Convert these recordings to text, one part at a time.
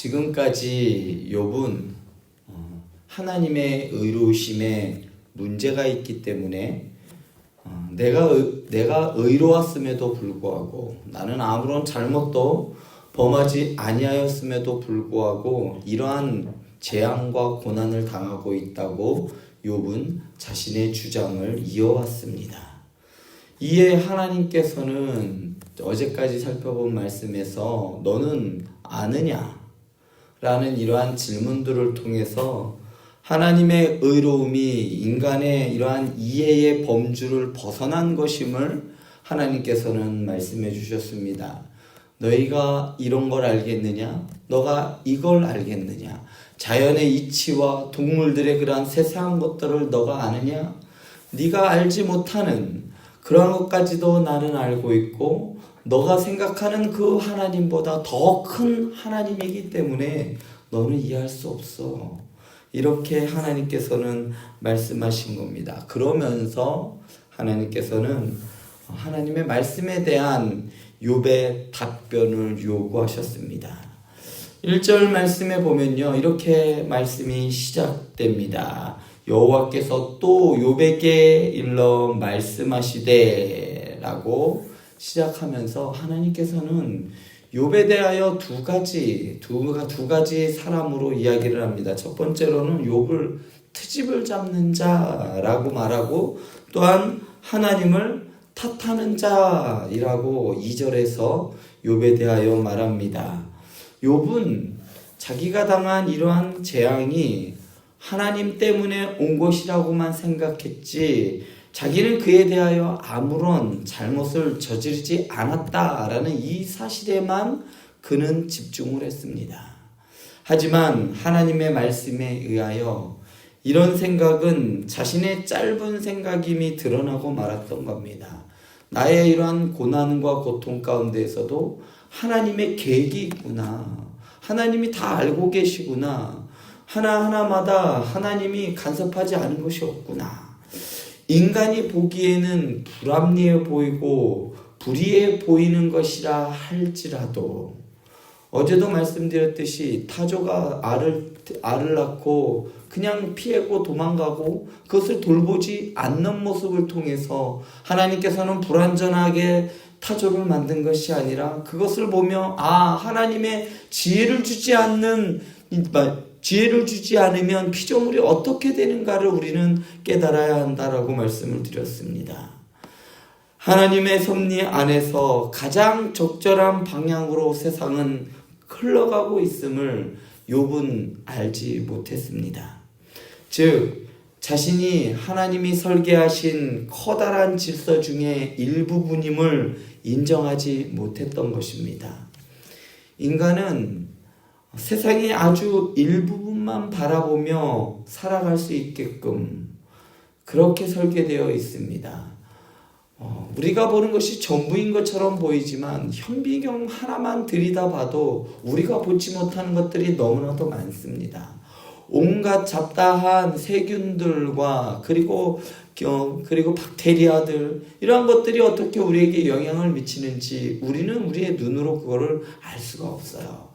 지금까지 욥은 하나님의 의로우심에 문제가 있기 때문에 내가 의로웠음에도 불구하고 나는 아무런 잘못도 범하지 아니하였음에도 불구하고 이러한 재앙과 고난을 당하고 있다고 욥은 자신의 주장을 이어왔습니다. 이에 하나님께서는 어제까지 살펴본 말씀에서 너는 아느냐? 라는 이러한 질문들을 통해서 하나님의 의로움이 인간의 이러한 이해의 범주를 벗어난 것임을 하나님께서는 말씀해 주셨습니다. 너희가 이런 걸 알겠느냐? 너가 이걸 알겠느냐? 자연의 이치와 동물들의 그러한 세세한 것들을 너가 아느냐? 네가 알지 못하는 그러한 것까지도 나는 알고 있고 너가 생각하는 그 하나님보다 더 큰 하나님이기 때문에 너는 이해할 수 없어. 이렇게 하나님께서는 말씀하신 겁니다. 그러면서 하나님께서는 하나님의 말씀에 대한 욥의 답변을 요구하셨습니다. 1절 말씀에 보면요, 이렇게 말씀이 시작됩니다. 여호와께서 또 욥에게 일러 말씀하시되 라고 시작하면서 하나님께서는 욥에 대하여 두 가지 사람으로 이야기를 합니다. 첫 번째로는 욥을 트집을 잡는 자라고 말하고 또한 하나님을 탓하는 자이라고 2절에서 욥에 대하여 말합니다. 욥은 자기가 당한 이러한 재앙이 하나님 때문에 온 것이라고만 생각했지 자기는 그에 대하여 아무런 잘못을 저지르지 않았다라는 이 사실에만 그는 집중을 했습니다. 하지만 하나님의 말씀에 의하여 이런 생각은 자신의 짧은 생각임이 드러나고 말았던 겁니다. 나의 이러한 고난과 고통 가운데에서도 하나님의 계획이 있구나. 하나님이 다 알고 계시구나. 하나하나마다 하나님이 간섭하지 않은 것이 없구나. 인간이 보기에는 불합리해 보이고 불의해 보이는 것이라 할지라도 어제도 말씀드렸듯이 타조가 알을 낳고 그냥 피하고 도망가고 그것을 돌보지 않는 모습을 통해서 하나님께서는 불완전하게 타조를 만든 것이 아니라 그것을 보며 하나님의 지혜를 주지 않으면 피조물이 어떻게 되는가를 우리는 깨달아야 한다라고 말씀을 드렸습니다. 하나님의 섭리 안에서 가장 적절한 방향으로 세상은 흘러가고 있음을 욥은 알지 못했습니다. 즉 자신이 하나님이 설계하신 커다란 질서 중에 일부분임을 인정하지 못했던 것입니다. 인간은 세상의 아주 일부분만 바라보며 살아갈 수 있게끔 그렇게 설계되어 있습니다. 우리가 보는 것이 전부인 것처럼 보이지만 현미경 하나만 들여다봐도 우리가 보지 못하는 것들이 너무나도 많습니다. 온갖 잡다한 세균들과 그리고 박테리아들 이러한 것들이 어떻게 우리에게 영향을 미치는지 우리는 우리의 눈으로 그거를 알 수가 없어요.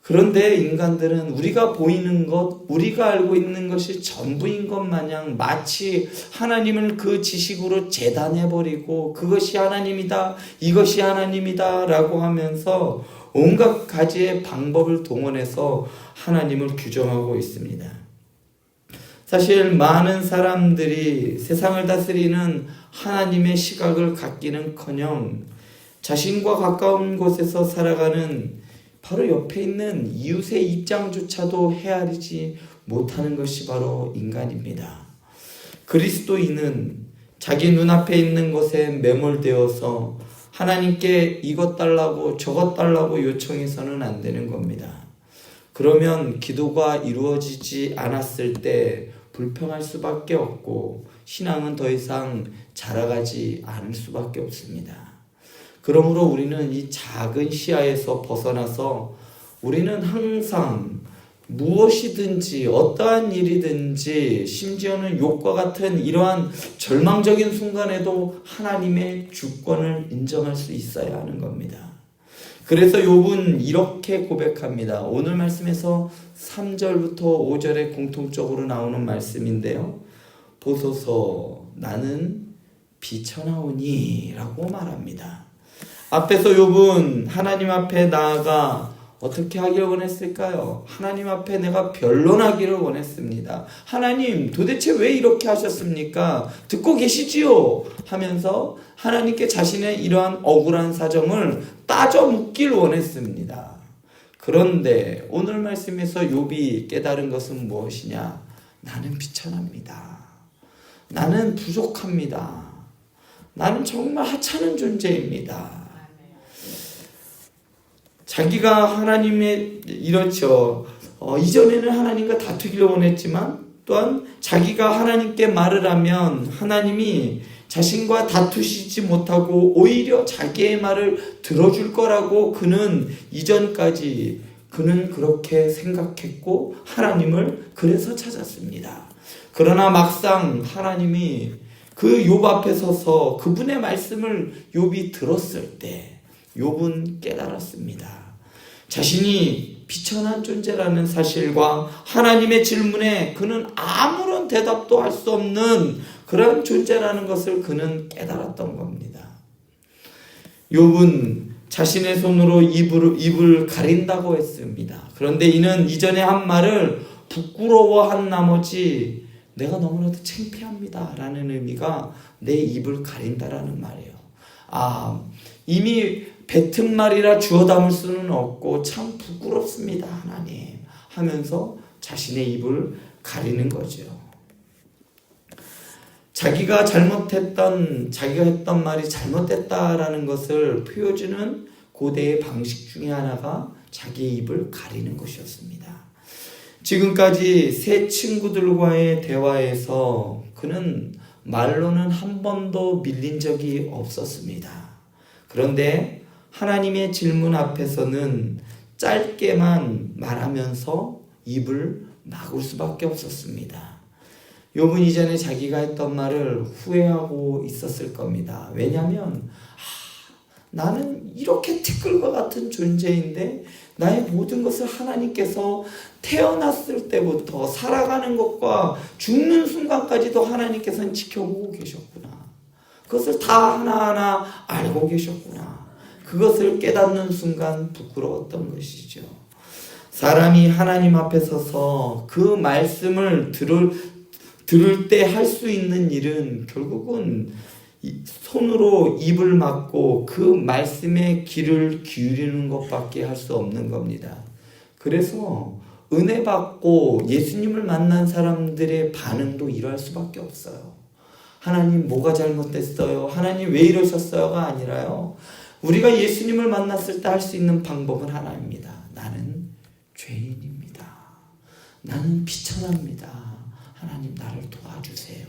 그런데 인간들은 우리가 보이는 것, 우리가 알고 있는 것이 전부인 것 마냥 마치 하나님을 그 지식으로 재단해버리고 그것이 하나님이다, 이것이 하나님이다 라고 하면서 온갖 가지의 방법을 동원해서 하나님을 규정하고 있습니다. 사실 많은 사람들이 세상을 다스리는 하나님의 시각을 갖기는커녕 자신과 가까운 곳에서 살아가는 바로 옆에 있는 이웃의 입장조차도 헤아리지 못하는 것이 바로 인간입니다. 그리스도인은 자기 눈앞에 있는 것에 매몰되어서 하나님께 이것 달라고 저것 달라고 요청해서는 안 되는 겁니다. 그러면 기도가 이루어지지 않았을 때 불평할 수밖에 없고 신앙은 더 이상 자라가지 않을 수밖에 없습니다. 그러므로 우리는 이 작은 시야에서 벗어나서 우리는 항상 무엇이든지 어떠한 일이든지 심지어는 욥과 같은 이러한 절망적인 순간에도 하나님의 주권을 인정할 수 있어야 하는 겁니다. 그래서 욥은 이렇게 고백합니다. 오늘 말씀에서 3절부터 5절에 공통적으로 나오는 말씀인데요. 보소서 나는 비천하오니 라고 말합니다. 앞에서 욥은 하나님 앞에 나아가 어떻게 하기를 원했을까요? 하나님 앞에 내가 변론하기를 원했습니다. 하나님 도대체 왜 이렇게 하셨습니까? 듣고 계시지요? 하면서 하나님께 자신의 이러한 억울한 사정을 따져 묻길 원했습니다. 그런데 오늘 말씀에서 욥이 깨달은 것은 무엇이냐? 나는 비천합니다. 나는 부족합니다. 나는 정말 하찮은 존재입니다. 자기가 하나님의 이렇죠. 이전에는 하나님과 다투기를 원했지만 또한 자기가 하나님께 말을 하면 하나님이 자신과 다투시지 못하고 오히려 자기의 말을 들어줄 거라고 그는 이전까지 그는 그렇게 생각했고 하나님을 그래서 찾았습니다. 그러나 막상 하나님이 그 욥 앞에 서서 그분의 말씀을 욥이 들었을 때 욥은 깨달았습니다. 자신이 비천한 존재라는 사실과 하나님의 질문에 그는 아무런 대답도 할 수 없는 그런 존재라는 것을 그는 깨달았던 겁니다. 욥은 자신의 손으로 입을 가린다고 했습니다. 그런데 이는 이전에 한 말을 부끄러워한 나머지 내가 너무나도 창피합니다 라는 의미가 내 입을 가린다라는 말이에요. 이미 뱉은 말이라 주워 담을 수는 없고 참 부끄럽습니다 하나님 하면서 자신의 입을 가리는 거죠. 자기가 했던 말이 잘못됐다라는 것을 보여주는 고대의 방식 중에 하나가 자기의 입을 가리는 것이었습니다. 지금까지 새 친구들과의 대화에서 그는 말로는 한 번도 밀린 적이 없었습니다. 그런데 하나님의 질문 앞에서는 짧게만 말하면서 입을 막을 수밖에 없었습니다. 욥은 이전에 자기가 했던 말을 후회하고 있었을 겁니다. 왜냐하면 나는 이렇게 티끌과 같은 존재인데 나의 모든 것을 하나님께서 태어났을 때부터 살아가는 것과 죽는 순간까지도 하나님께서는 지켜보고 계셨구나. 그것을 다 하나하나 알고 계셨구나. 그것을 깨닫는 순간 부끄러웠던 것이죠. 사람이 하나님 앞에 서서 그 말씀을 들을 때 할 수 있는 일은 결국은 손으로 입을 막고 그 말씀에 귀를 기울이는 것밖에 할 수 없는 겁니다. 그래서 은혜 받고 예수님을 만난 사람들의 반응도 이러할 수밖에 없어요. 하나님 뭐가 잘못됐어요? 하나님 왜 이러셨어요가 아니라요. 우리가 예수님을 만났을 때 할 수 있는 방법은 하나입니다. 나는 죄인입니다. 나는 비천합니다. 하나님 나를 도와주세요.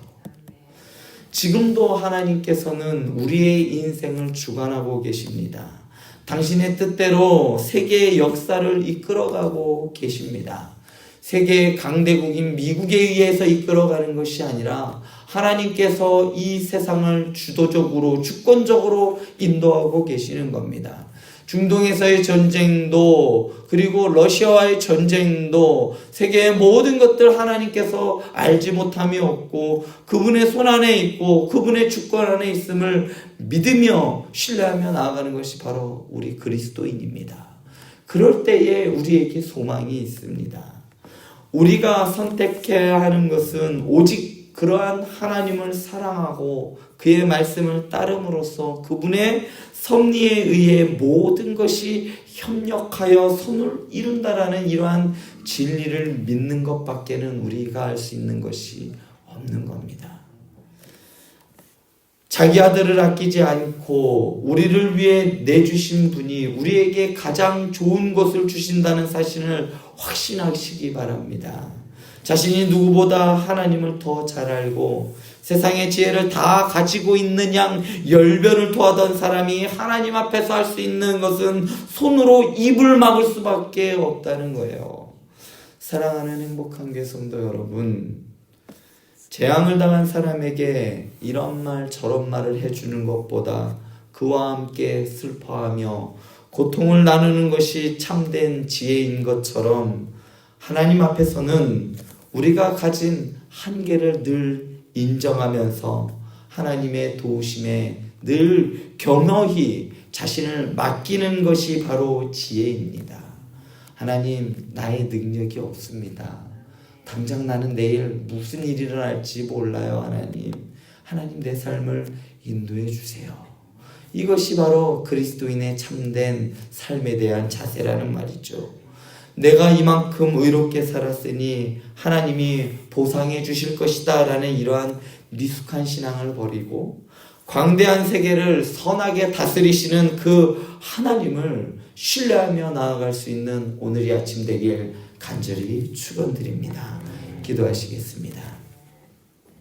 지금도 하나님께서는 우리의 인생을 주관하고 계십니다. 당신의 뜻대로 세계의 역사를 이끌어가고 계십니다. 세계의 강대국인 미국에 의해서 이끌어가는 것이 아니라 하나님께서 이 세상을 주도적으로 주권적으로 인도하고 계시는 겁니다. 중동에서의 전쟁도 그리고 러시아와의 전쟁도 세계의 모든 것들 하나님께서 알지 못함이 없고 그분의 손 안에 있고 그분의 주권 안에 있음을 믿으며 신뢰하며 나아가는 것이 바로 우리 그리스도인입니다. 그럴 때에 우리에게 소망이 있습니다. 우리가 선택해야 하는 것은 오직 그러한 하나님을 사랑하고 그의 말씀을 따름으로써 그분의 섭리에 의해 모든 것이 협력하여 선을 이룬다라는 이러한 진리를 믿는 것밖에는 우리가 할 수 있는 것이 없는 겁니다. 자기 아들을 아끼지 않고 우리를 위해 내주신 분이 우리에게 가장 좋은 것을 주신다는 사실을 확신하시기 바랍니다. 자신이 누구보다 하나님을 더 잘 알고 세상의 지혜를 다 가지고 있는 양 열변을 토하던 사람이 하나님 앞에서 할 수 있는 것은 손으로 입을 막을 수밖에 없다는 거예요. 사랑하는 행복한 교성도 여러분, 재앙을 당한 사람에게 이런 말 저런 말을 해주는 것보다 그와 함께 슬퍼하며 고통을 나누는 것이 참된 지혜인 것처럼 하나님 앞에서는 우리가 가진 한계를 늘 인정하면서 하나님의 도우심에 늘 겸허히 자신을 맡기는 것이 바로 지혜입니다. 하나님, 나의 능력이 없습니다. 당장 나는 내일 무슨 일이 일어날지 몰라요. 하나님 내 삶을 인도해 주세요. 이것이 바로 그리스도인의 참된 삶에 대한 자세라는 말이죠. 내가 이만큼 의롭게 살았으니 하나님이 보상해 주실 것이다 라는 이러한 미숙한 신앙을 버리고 광대한 세계를 선하게 다스리시는 그 하나님을 신뢰하며 나아갈 수 있는 오늘이 아침 되길 간절히 축원드립니다. 기도하시겠습니다.